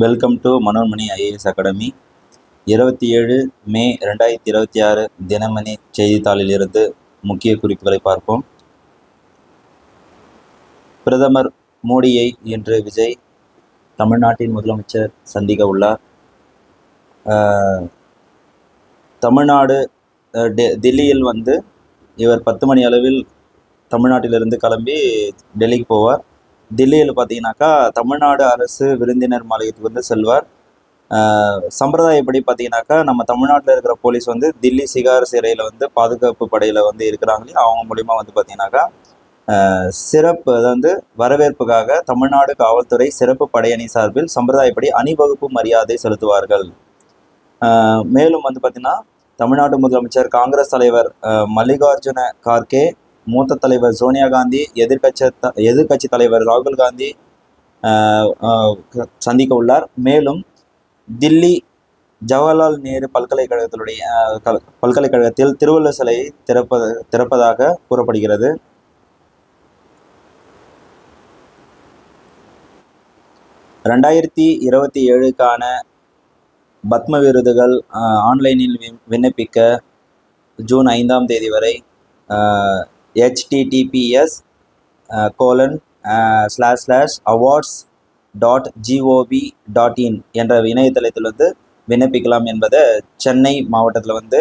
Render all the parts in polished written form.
Welcome to Manonmani IAS academy. 27 மே 2026 தினமணி செய்தித்தாளிலிருந்து முக்கிய குறிப்புகளை பார்ப்போம். பிரதமர் மோடியை இன்று விஜய் தமிழ்நாட்டின் முதலமைச்சர் சந்திக்க உள்ளார். தமிழ்நாடு தில்லியில் இவர் 10 மணி அளவில் தமிழ்நாட்டிலிருந்து கிளம்பி டெல்லிக்கு போவார். தில்லியில் பார்த்தீங்கன்னாக்கா தமிழ்நாடு அரசு விருந்தினர் மாளிகைக்கு செல்வார். சம்பிரதாயப்படி பார்த்தீங்கன்னாக்கா நம்ம தமிழ்நாட்டில் இருக்கிற போலீஸ் தில்லி சிகார் சிறையில் பாதுகாப்பு படையில் இருக்கிறாங்களே அவங்க மூலிமா பார்த்தீங்கன்னாக்கா சிறப்பு வரவேற்புக்காக தமிழ்நாடு காவல்துறை சிறப்பு படையணி சார்பில் சம்பிரதாயப்படி அணிவகுப்பு மரியாதை செலுத்துவார்கள். மேலும் பார்த்தீங்கன்னா தமிழ்நாடு முதலமைச்சர் காங்கிரஸ் தலைவர் மல்லிகார்ஜுன கார்கே, மூத்த தலைவர் சோனியா காந்தி, எதிர்கட்சி தலைவர் ராகுல் காந்தி சந்திக்க உள்ளார். மேலும் தில்லி ஜவஹர்லால் நேரு பல்கலைக்கழகத்தில் திருவள்ளுவர் சிலை திறப்பதாக கூறப்படுகிறது. (2027) பத்ம விருதுகள் ஆன்லைனில் விண்ணப்பிக்க ஜூன் 5 வரை https://awards.gov.in என்ற இணையதளத்தில் விண்ணப்பிக்கலாம் என்பதை சென்னை மாவட்டத்தில்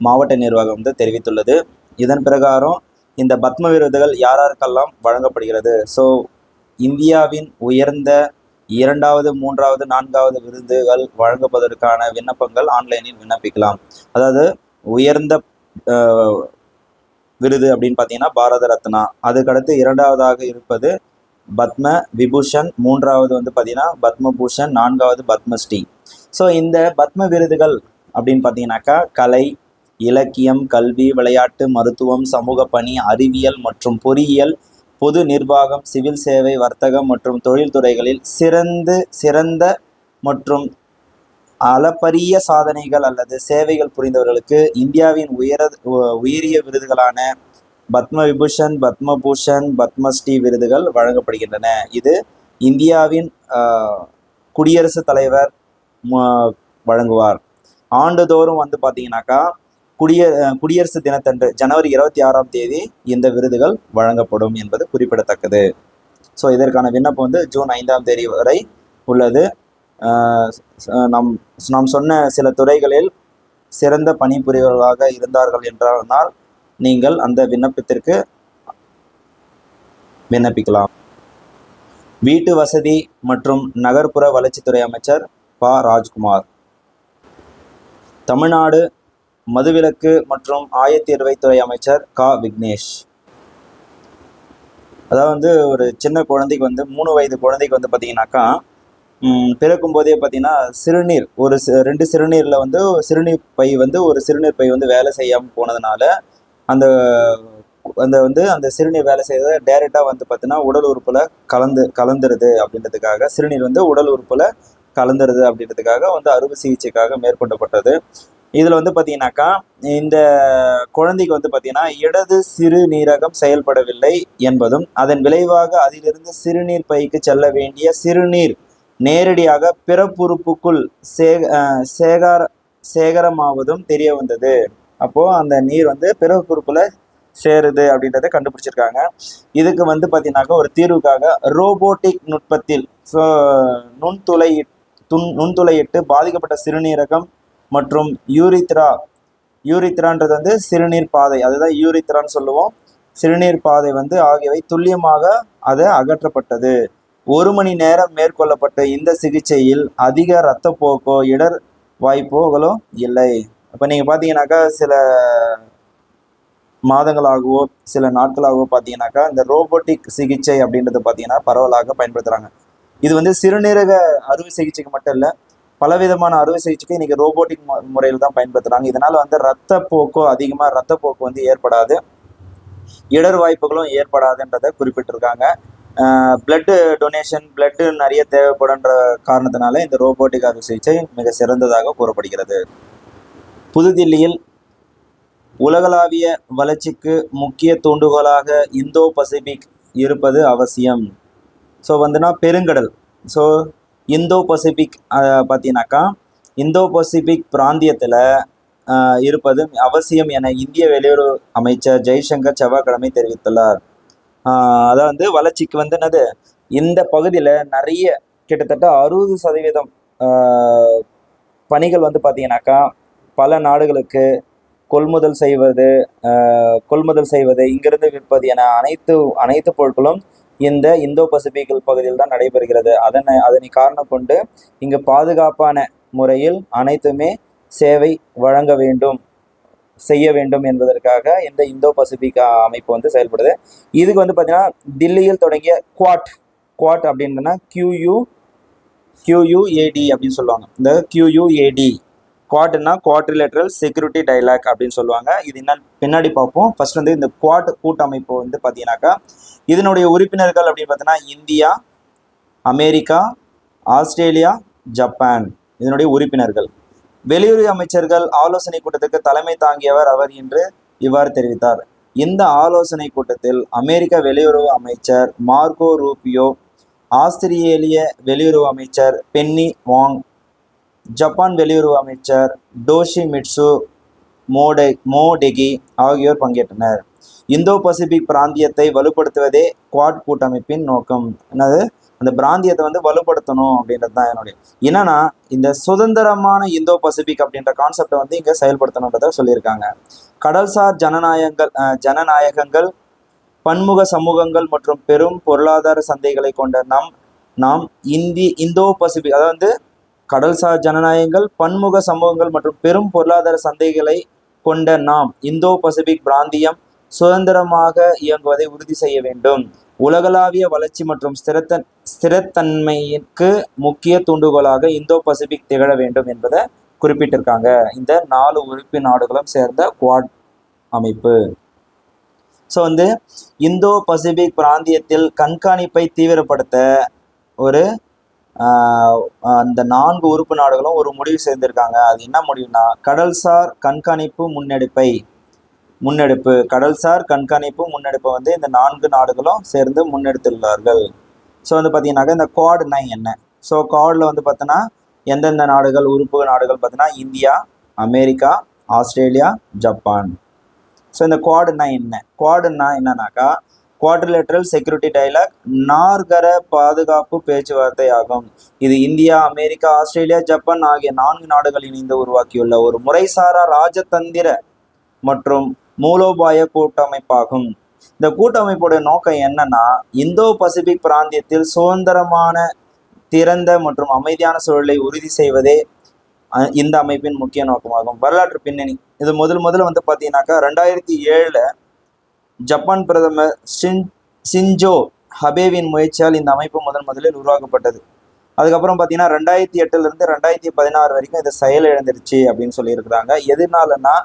மாவட்ட நிர்வாகம் தெரிவித்துள்ளது. இதன் பிரகாரம் இந்த பத்ம விருதுகள் யாருக்கெல்லாம் வழங்கப்படுகிறது? ஸோ இந்தியாவின் உயர்ந்த 2வது, 3வது, 4வது விருதுகள் வழங்குவதற்கான விண்ணப்பங்கள் ஆன்லைனில் விண்ணப்பிக்கலாம். அதாவது உயர்ந்த விருது அப்படின்னு பார்த்தீங்கன்னா பாரத ரத்னா, அதுக்கடுத்து 2வதாக இருப்பது பத்ம விபூஷன், 3வது பார்த்தீங்கன்னா பத்மபூஷன், 4வது பத்மஸ்ரீ. ஸோ இந்த பத்ம விருதுகள் அப்படின்னு பார்த்தீங்கன்னாக்கா கலை, இலக்கியம், கல்வி, விளையாட்டு, மருத்துவம், சமூக பணி, அறிவியல் மற்றும் பொறியியல், பொது நிர்வாகம், சிவில் சேவை, வர்த்தகம் மற்றும் தொழில்துறைகளில் சிறந்த மற்றும் அளப்பரிய சாதனைகள் அல்லது சேவைகள் புரிந்தவர்களுக்கு இந்தியாவின் உயரிய விருதுகளான பத்ம விபூஷன், பத்மபூஷன், பத்மஸ்ரீ விருதுகள் வழங்கப்படுகின்றன. இது இந்தியாவின் குடியரசுத் தலைவர் வழங்குவார். ஆண்டுதோறும் பார்த்தீங்கன்னாக்கா குடியரசு தினத்தன்று ஜனவரி 26 இந்த விருதுகள் வழங்கப்படும் என்பது குறிப்பிடத்தக்கது. ஸோ இதற்கான விண்ணப்பம் ஜூன் 5 வரை உள்ளது. நாம் சொன்ன சில துறைகளில் சிறந்த பணிபுரியவர்களாக இருந்தார்கள் என்றால் நீங்கள் அந்த விண்ணப்பத்திற்கு விண்ணப்பிக்கலாம். வீட்டு வசதி மற்றும் நகர்ப்புற வளர்ச்சித்துறை அமைச்சர் ப. ராஜ்குமார், தமிழ்நாடு மதுவிலக்கு மற்றும் ஆயத்தீர்வைத்துறை அமைச்சர் க. விக்னேஷ். அதாவது ஒரு சின்ன குழந்தைக்கு 3 வயது குழந்தைக்கு பார்த்தீங்கன்னாக்கா பிறக்கும் போதே பார்த்தீங்கன்னா சிறுநீர் 2 சிறுநீரில் சிறுநீர் பை ஒரு சிறுநீர் பை வேலை செய்யாமல் போனதுனால அந்த அந்த சிறுநீர் வேலை செய்யறத டைரெக்டாக பார்த்தீங்கன்னா உடல் உறுப்பில் கலந்துருது அப்படின்றதுக்காக, சிறுநீர் உடல் உறுப்பில் கலந்துருது அப்படின்றதுக்காக அறுவை சிகிச்சைக்காக மேற்கொள்ளப்பட்டது. இதில் பார்த்தீங்கன்னாக்கா இந்த குழந்தைக்கு பார்த்தீங்கன்னா இடது சிறுநீரகம் செயல்படவில்லை என்பதும் அதன் விளைவாக அதிலிருந்து சிறுநீர் பைக்கு செல்ல வேண்டிய சிறுநீர் நேரடியாக பிறப்புறுப்புக்குள் சேகரமாவதும் தெரிய வந்தது. அப்போது அந்த நீர் பிறப்புறுப்புல சேருது அப்படின்றத கண்டுபிடிச்சிருக்காங்க. இதுக்கு பார்த்தீங்கன்னாக்கா ஒரு தீர்வுக்காக ரோபோட்டிக் நுட்பத்தில் நுண்துளையிட்டு பாதிக்கப்பட்ட சிறுநீரகம் மற்றும் யூரித்ரான்றது சிறுநீர் பாதை, அதுதான் யூரித்ரான்னு சொல்லுவோம். சிறுநீர் பாதை ஆகியவை துல்லியமாக அதை அகற்றப்பட்டது. 1 மணி நேரம் மேற்கொள்ளப்பட்ட இந்த சிகிச்சையில் அதிக இரத்தப்போக்கோ இடர் வாய்ப்புகளோ இல்லை. இப்போ நீங்கள் பார்த்தீங்கன்னாக்கா சில மாதங்களாகவோ சில நாட்களாகவோ பார்த்தீங்கன்னாக்கா இந்த ரோபோட்டிக் சிகிச்சை அப்படின்றது பார்த்தீங்கன்னா பரவலாக பயன்படுத்துகிறாங்க. இது சிறுநீரக அறுவை சிகிச்சைக்கு மட்டும் இல்லை, பலவிதமான அறுவை சிகிச்சைக்கு இன்னைக்கு ரோபோட்டிக் முறையில் தான் பயன்படுத்துகிறாங்க. இதனால் அதிகமாக ரத்தப்போக்கு ஏற்படாது, இடர் வாய்ப்புகளும் ஏற்படாதுன்றதை குறிப்பிட்டிருக்காங்க. பிளட்டு டொனேஷன், பிளட்டு நிறைய தேவைப்படுன்ற காரணத்தினால இந்த ரோபோட்டிக் அறுவை சிகிச்சை மிக சிறந்ததாக கூறப்படுகிறது. புதுதில்லியில் உலகளாவிய வளர்ச்சிக்கு முக்கிய தூண்டுகோலாக இந்தோ பசிபிக் இருப்பது அவசியம். ஸோ பெருங்கடல். ஸோ இந்தோ பசிபிக் பார்த்தீங்கன்னாக்கா இந்தோ பசிபிக் பிராந்தியத்தில் இருப்பது அவசியம் என இந்திய வெளியுறவு அமைச்சர் ஜெய்சங்கர் செவ்வாய்க்கிழமை தெரிவித்துள்ளார். அதாவது வளர்ச்சிக்கு வந்து என்னது, இந்த பகுதியில் நிறைய கிட்டத்தட்ட 60% பணிகள் வந்து பார்த்தீங்கன்னாக்கா பல நாடுகளுக்கு கொள்முதல் செய்வது இங்கிருந்து விற்பது என அனைத்து பொருட்களும் இந்த இந்தோ பசிபிக் பகுதியில் தான் நடைபெறுகிறது. அதனை காரணம் கொண்டு இங்கு பாதுகாப்பான முறையில் அனைத்துமே சேவை செய்ய வேண்டும் என்பதற்காக இந்த இந்தோ பசிபிக் அமைப்பு வந்து செயல்படுது. இதுக்கு வந்து பார்த்தீங்கன்னா தில்லியில் தொடங்கிய குவாட் அப்படின்னா QUAD அப்படின்னு சொல்லுவாங்க. இந்த QUAD குவாட்னா குவாட்ரிலேட்ரல் செக்யூரிட்டி டைலாக் அப்படின்னு சொல்லுவாங்க. இது என்ன பின்னாடி பார்ப்போம். ஃபர்ஸ்ட் வந்து இந்த குவாட் கூட்டமைப்பு வந்து பார்த்தீங்கன்னாக்கா இதனுடைய உறுப்பினர்கள் அப்படின்னு பார்த்தீங்கன்னா இந்தியா, அமெரிக்கா, ஆஸ்திரேலியா, ஜப்பான் இதனுடைய உறுப்பினர்கள். வெளியுறவு அமைச்சர்கள் ஆலோசனை கூட்டத்துக்கு தலைமை தாங்கியவர் அவர் என்று இவ்வாறு தெரிவித்தார். இந்த ஆலோசனை கூட்டத்தில் அமெரிக்க வெளியுறவு அமைச்சர் மார்கோ ரூபியோ, ஆஸ்திரேலிய வெளியுறவு அமைச்சர் பென்னி வாங், ஜப்பான் வெளியுறவு அமைச்சர் டோஷிமிட்சு மோடெகி ஆகியோர் பங்கேற்றனர். இந்தோ பசிபிக் பிராந்தியத்தை வலுப்படுத்துவதே குவாட் கூட்டமைப்பின் நோக்கம். என்னது, அந்த பிராந்தியத்தை வந்து வலுப்படுத்தணும் அப்படின்றது தான் என்னன்னா இந்த சுதந்திரமான இந்தோ பசிபிக் அப்படின்ற கான்செப்டை வந்து இங்க செயல்படுத்தணுன்றத சொல்லியிருக்காங்க. கடல்சார் ஜனநாயகங்கள், பன்முக சமூகங்கள் மற்றும் பெரும் பொருளாதார சந்தைகளை கொண்ட நாம் இந்தோ பசிபிக், அதாவது கடல்சார் ஜனநாயகங்கள், பன்முக சமூகங்கள் மற்றும் பெரும் பொருளாதார சந்தைகளை கொண்ட நாம் இந்தோ பசிபிக் பிராந்தியம் சுதந்திரமாக இயங்குவதை உறுதி செய்ய வேண்டும். உலகளாவிய வளர்ச்சி மற்றும் ஸ்திரத்தன்மைக்கு முக்கிய தூண்டுகோலாக இந்தோ பசிபிக் திகழ வேண்டும் என்பதை குறிப்பிட்டிருக்காங்க இந்த 4 உறுப்பு நாடுகளும் சேர்ந்த குவாட் அமைப்பு. ஸோ வந்து இந்தோ பசிபிக் பிராந்தியத்தில் கண்காணிப்பை தீவிரப்படுத்த அந்த 4 உறுப்பு நாடுகளும் ஒரு முடிவு சேர்ந்திருக்காங்க. அது என்ன முடிவுனா கடல்சார் கண்காணிப்பு முன்னெடுப்பை வந்து இந்த 4 நாடுகளும் சேர்ந்து முன்னெடுத்துள்ளார்கள். ஸோ வந்து பார்த்தீங்கன்னாக்கா இந்த குவாட்னா என்ன? ஸோ குவாடில் வந்து பார்த்தோன்னா எந்தெந்த நாடுகள் உறுப்பு நாடுகள் பார்த்தீங்கன்னா India, America, Australia, Japan. So இந்த குவாடுனா என்னன்னாக்கா குவாட்ரிலேட்ரல் செக்யூரிட்டி டைலாக் நாற்கர பாதுகாப்பு பேச்சுவார்த்தை ஆகும். இது இந்தியா, அமெரிக்கா, ஆஸ்திரேலியா, ஜப்பான் ஆகிய 4 நாடுகள் இணைந்து உருவாக்கியுள்ள ஒரு முறைசாரா ராஜதந்திர மற்றும் மூலோபாய கூட்டமைப்பாகும். இந்த கூட்டமைப்போட நோக்கம் என்னன்னா இந்தோ பசிபிக் பிராந்தியத்தில் சுதந்திரமான, திறந்த மற்றும் அமைதியான சூழலை உறுதி செய்வதே இந்த அமைப்பின் முக்கிய நோக்கமாகும். வரலாற்று பின்னணி இது முதல்ல வந்து பார்த்தீங்கன்னாக்கா 2007 ஜப்பான் பிரதமர் ஷின்ஜோ அபேவின் முயற்சியால் இந்த அமைப்பு முதலில் உருவாக்கப்பட்டது. அதுக்கப்புறம் பார்த்தீங்கன்னா 2008 2016 வரைக்கும் இதை செயலிழந்துருச்சு அப்படின்னு சொல்லியிருக்கிறாங்க. எதனாலன்னா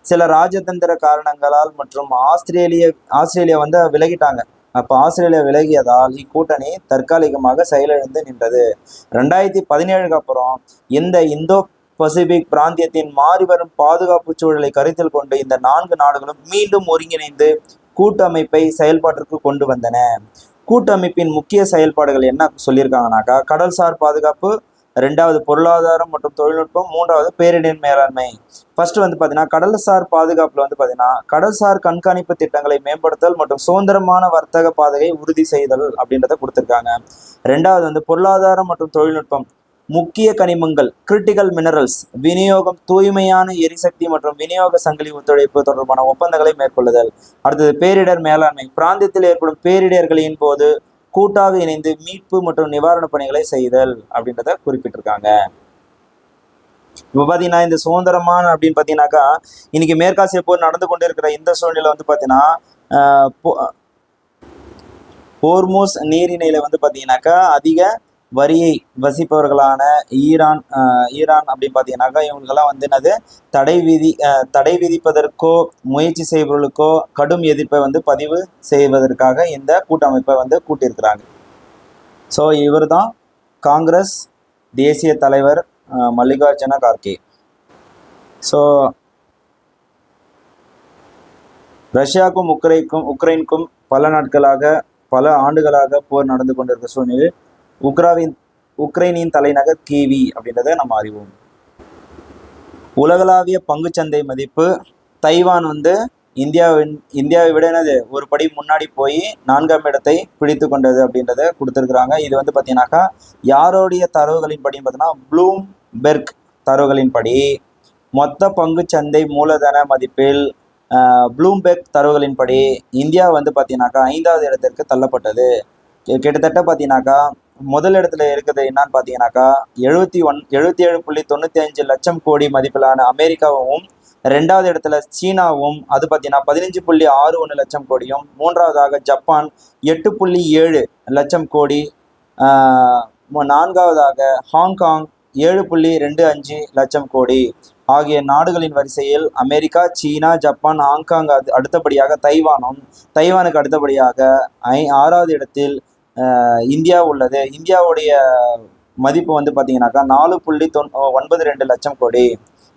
சில ராஜதந்திர காரணங்களால் மற்றும் ஆஸ்திரேலியா வந்து விலகிட்டாங்க. அப்போ ஆஸ்திரேலியா விலகியதால் இக்கூட்டணி தற்காலிகமாக செயலிழந்து நின்றது. 2017 அப்புறம் இந்த இந்தோ பசிபிக் பிராந்தியத்தின் மாறிவரும் பாதுகாப்பு சூழலை கருத்தில் கொண்டு இந்த 4 நாடுகளும் மீண்டும் ஒருங்கிணைந்து கூட்டமைப்பை செயல்பாட்டிற்கு கொண்டு வந்தன. கூட்டமைப்பின் முக்கிய செயல்பாடுகள் என்ன சொல்லியிருக்காங்கனாக்கா கடல்சார் பாதுகாப்பு, 2வது பொருளாதாரம் மற்றும் தொழில்நுட்பம், 3வது பேரிடர் மேலாண்மை. ஃபர்ஸ்ட் வந்து பார்த்தீங்கன்னா கடல்சார் பாதுகாப்புல வந்து பார்த்தீங்கன்னா கடல்சார் கண்காணிப்பு திட்டங்களை மேம்படுத்தல் மற்றும் சுதந்திரமான வர்த்தக பாதையை உறுதி செய்தல் அப்படின்றத கொடுத்துருக்காங்க. 2வது வந்து பொருளாதாரம் மற்றும் தொழில்நுட்பம், முக்கிய கனிமங்கள் கிரிட்டிக்கல் மினரல்ஸ் விநியோகம், தூய்மையான எரிசக்தி மற்றும் விநியோக சங்கிலி ஒத்துழைப்பு தொடர்பான ஒப்பந்தங்களை மேற்கொள்ளுதல். அடுத்தது பேரிடர் மேலாண்மை, பிராந்தியத்தில் ஏற்படும் பேரிடர்களின் போது கூட்டாக இணைந்து மீட்பு மற்றும் நிவாரண பணிகளை செய்தல் அப்படின்றத குறிப்பிட்டிருக்காங்க. இப்போ பார்த்தீங்கன்னா இந்த சுதந்திரமான அப்படின்னு பார்த்தீங்கன்னாக்கா இன்னைக்கு மேற்காசிய போர் நடந்து கொண்டு இருக்கிற இந்த சூழ்நிலை வந்து பார்த்தீங்கன்னா ஹோர்முஸ் நீரிணையில வந்து பார்த்தீங்கன்னாக்கா அதிக வரியை வசிப்பவர்களான ஈரான் அப்படின்னு பார்த்தீங்கன்னாக்கா இவங்களுக்கெல்லாம் வந்து என்னது தடை விதிப்பதற்கோ முயற்சி செய்பவர்களுக்கோ கடும் எதிர்ப்பை வந்து பதிவு செய்வதற்காக இந்த கூட்டமைப்பை வந்து கூட்டியிருக்கிறாங்க. ஸோ இவர் தான் காங்கிரஸ் தேசிய தலைவர் மல்லிகார்ஜுன கார்கே. ஸோ ரஷ்யாவுக்கும் உக்ரைனுக்கும் பல ஆண்டுகளாக போர் நடந்து கொண்டிருக்கிற சூழ்நிலையில் உக்ரைனின் தலைநகர் கீவி அப்படின்றத நம்ம அறிவோம். உலகளாவிய பங்குச்சந்தை மதிப்பு தைவான் வந்து இந்தியாவை விட என்னது ஒரு படி முன்னாடி போய் 4ஆம் இடத்தை பிடித்து கொண்டது அப்படின்றத கொடுத்துருக்குறாங்க. இது வந்து பார்த்தீங்கன்னாக்கா யாரோடைய தரவுகளின் படி பார்த்தீங்கன்னா ப்ளூம்பெர்க் தரவுகளின்படி மொத்த பங்குச்சந்தை மூலதன மதிப்பில் ப்ளூம்பெர்க் தரவுகளின்படி இந்தியா வந்து பார்த்தீங்கன்னாக்கா 5வது இடத்திற்கு தள்ளப்பட்டது. கிட்டத்தட்ட பார்த்தீங்கன்னாக்கா முதல் இடத்துல இருக்கிறது என்னன்னு பார்த்தீங்கன்னாக்கா 77.95 லட்சம் கோடி மதிப்பிலான அமெரிக்காவும், 2வது இடத்துல சீனாவும் அது பார்த்தீங்கன்னா 15.61 லட்சம் கோடியும், 3வதாக ஜப்பான் 8.7 லட்சம் கோடி, 4வதாக ஹாங்காங் 7.25 லட்சம் கோடி ஆகிய நாடுகளின் வரிசையில் அமெரிக்கா, சீனா, ஜப்பான், ஹாங்காங் அடுத்தபடியாக தைவானுக்கு அடுத்தபடியாக 6வது இடத்தில் இந்தியா உள்ளது. இந்தியாவுடைய மதிப்பு வந்து பார்த்தீங்கன்னாக்கா 4.92 லட்சம் கோடி.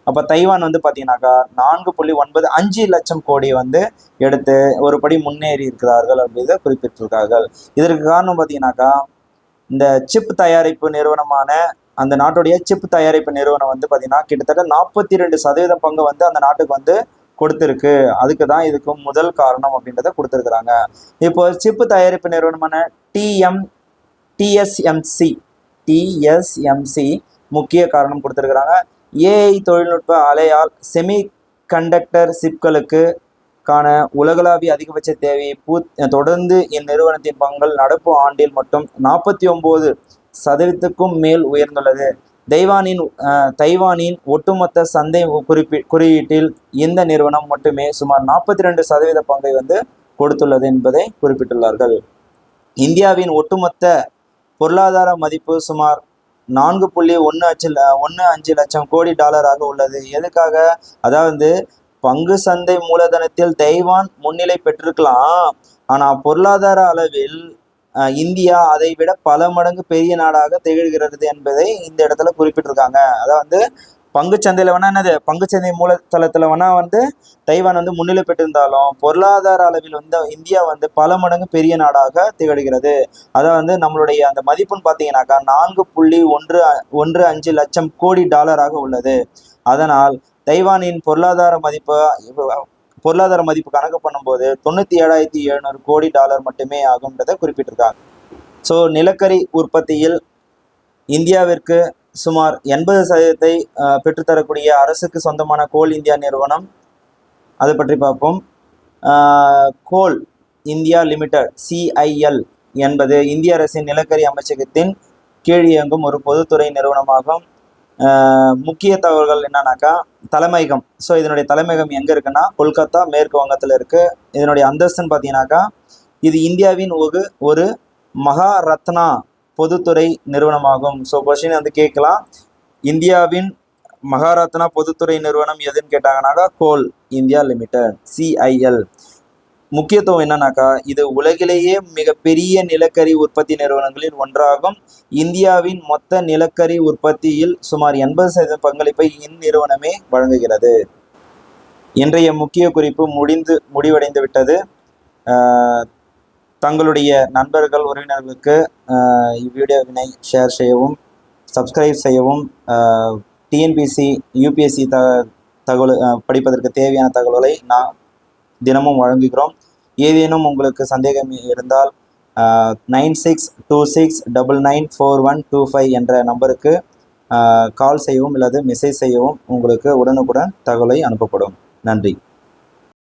அப்போ தைவான் வந்து பார்த்தீங்கன்னாக்கா 4.95 லட்சம் கோடி வந்து எடுத்து ஒரு படி முன்னேறி இருக்கிறார்கள் அப்படின்றத குறிப்பிட்டிருக்கார்கள். இதற்கு காரணம் பார்த்தீங்கன்னாக்கா இந்த சிப் தயாரிப்பு நிறுவனமான அந்த நாட்டுடைய சிப் தயாரிப்பு நிறுவனம் வந்து பார்த்தீங்கன்னா கிட்டத்தட்ட 42% பங்கு வந்து அந்த நாட்டுக்கு வந்து கொடுத்துருக்கு. அதுக்கு தான் இதுக்கு முதல் காரணம் அப்படின்றத கொடுத்துருக்குறாங்க. இப்போ சிப்பு தயாரிப்பு நிறுவனமான டிஎஸ்எம்சி முக்கிய காரணம் கொடுத்துருக்குறாங்க. ஏஐ தொழில்நுட்ப அலையால் செமி கண்டக்டர் சிப்களுக்கு காண உலகளாவிய அதிகபட்ச தேவையை தொடர்ந்து இந்நிறுவனத்தின் பங்குகள் நடப்பு ஆண்டில் மட்டும் 49% மேல் உயர்ந்துள்ளது. தைவானின் ஒட்டுமொத்த சந்தை குறியீட்டில் இந்த நிறுவனம் மட்டுமே சுமார் 42% பங்கை வந்து கொடுத்துள்ளது என்பதை குறிப்பிட்டுள்ளார்கள். இந்தியாவின் ஒட்டுமொத்த பொருளாதார மதிப்பு சுமார் 4.15 லட்சம் கோடி டாலராக உள்ளது. எதுக்காக? அதாவது பங்கு சந்தை மூலதனத்தில் தைவான் முன்னிலை பெற்றிருக்கலாம், ஆனால் பொருளாதார அளவில் இந்தியா அதை விட பல மடங்கு பெரிய நாடாக திகழ்கிறது என்பதை இந்த இடத்துல குறிப்பிட்டிருக்காங்க. அதாவது பங்குச்சந்தையில் வேணா என்னது பங்குச்சந்தை மூலதளத்தில் வேணா வந்து தைவான் வந்து முன்னிலை பெற்றிருந்தாலும் பொருளாதார அளவில் வந்து இந்தியா வந்து பல மடங்கு பெரிய நாடாக திகழ்கிறது. அதாவது வந்து நம்மளுடைய அந்த மதிப்புன்னு பார்த்தீங்கன்னாக்கா 4.15 லட்சம் கோடி டாலராக உள்ளது. அதனால் தைவானின் பொருளாதார மதிப்பு கணக்கு பண்ணும்போது 97,700 கோடி டாலர் மட்டுமே ஆகும்ன்றதை குறிப்பிட்டிருக்காங்க. ஸோ நிலக்கரி உற்பத்தியில் இந்தியாவிற்கு சுமார் 80% பெற்றுத்தரக்கூடிய அரசுக்கு சொந்தமான கோல் இந்தியா நிறுவனம், அதை பற்றி பார்ப்போம். கோல் இந்தியா லிமிடெட் CIL என்பது இந்திய அரசின் நிலக்கரி அமைச்சகத்தின் கீழ் இயங்கும் ஒரு பொதுத்துறை நிறுவனமாகும். முக்கிய தகவல்கள் என்னன்னாக்கா தலைமையகம். ஸோ இதனுடைய தலைமையகம் எங்கே இருக்குன்னா கொல்கத்தா, மேற்கு வங்கத்தில் இருக்குது. இதனுடைய அந்தஸ்துன்னு பார்த்தீங்கன்னாக்கா இது இந்தியாவின் ஒரு மகாரத்னா பொதுத்துறை நிறுவனமாகும். ஸோ கொஸ்டின் வந்து கேட்கலாம், இந்தியாவின் மகாரத்னா பொதுத்துறை நிறுவனம் எதுன்னு கேட்டாங்கன்னாக்கா கோல் இந்தியா லிமிடெட் CIL. முக்கியத்துவம் என்னன்னாக்கா இது உலகிலேயே மிகப்பெரிய நிலக்கரி உற்பத்தி நிறுவனங்களில் ஒன்றாகும். இந்தியாவின் மொத்த நிலக்கரி உற்பத்தியில் சுமார் 80% பங்களிப்பை இந்நிறுவனமே வழங்குகிறது. இன்றைய முக்கிய குறிப்பு முடிவடைந்து விட்டது. தங்களுடைய நண்பர்கள், உறவினர்களுக்கு இவ்வீடியோவினை ஷேர் செய்யவும், சப்ஸ்கிரைப் செய்யவும். TNPSC UPSC தகவல் படிப்பதற்கு தேவையான தகவல்களை நான் தினமும் வழங்குகிறோம். ஏதேனும் உங்களுக்கு சந்தேகம் இருந்தால் 9626994125 என்ற நம்பருக்கு கால் செய்யவும் அல்லது மெசேஜ் செய்யவும் உங்களுக்கு உடனுக்குடன் தகவலை அனுப்பப்படும். நன்றி.